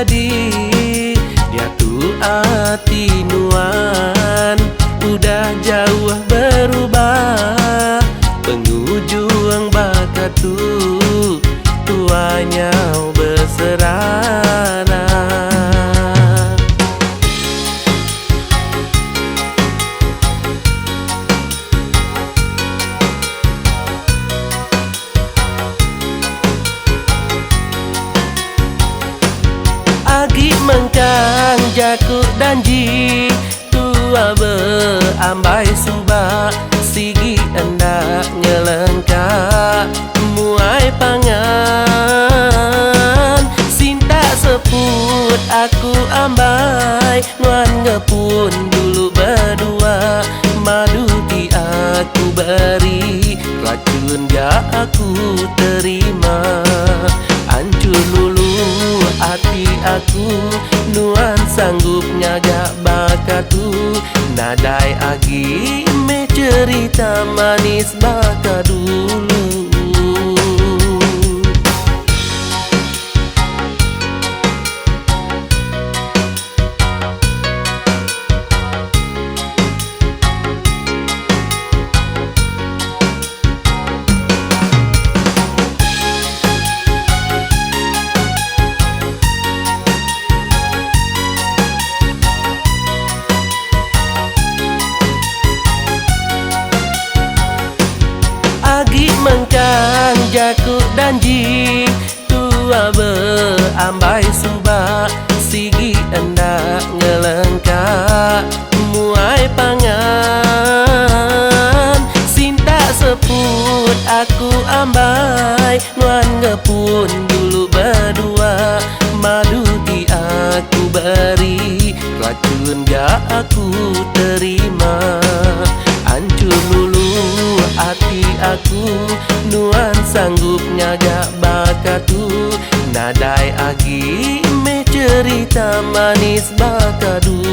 jadi dia tu hati nuan udah jauh berubah penghujung bakat tu tuanya berserana. Agi mengkang jakuk danji tua berambai subak sigi hendak ngelengkak muai pangan sinta seput aku ambai nuan ngepun dulu berdua madu di aku beri racun ja aku terima hancur lulu hati aku nuan sanggup nyagak bakatu nadai agi me cerita manis baka dulu. Agi mengkang jakuk danji tua berambai subak sigi hendak ngelengkak muai pangan sinta seput aku ambai nuan ngepun dulu berdua madu di aku beri racun ja aku terima hancur lulu hati aku nuan sanggup nyagak bakatu nadai agi me cerita manis bakadu.